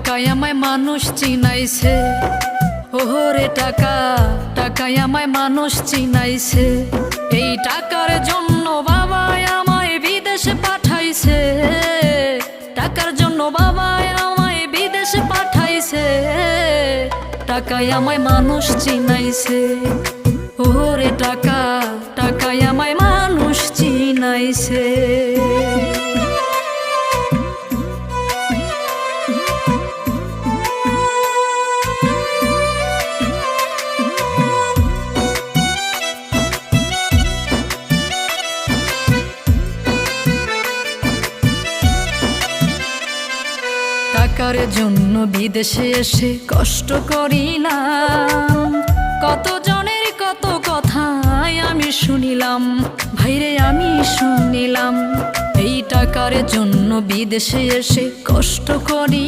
টাকায় আমায় মানুষ চিনাইছে, ওরে টাকা, টাকায় আমায় মানুষ চিনাইছে। এই টাকার জন্য বাবা আমায় বিদেশে পাঠাইছে, টাকার জন্য বাবা আমায় বিদেশে পাঠাইছে। টাকায় আমায় মানুষ চিনাইছে, ওরে টাকা, টাকায় আমায় মানুষ চিনাইছে। টাকার জন্য বিদেশে এসে কষ্ট করিলাম, কত জনের কত কথাই আমি শুনিলাম, ভাইরে আমি শুনিলাম। এই টাকার জন্য বিদেশে এসে কষ্ট করি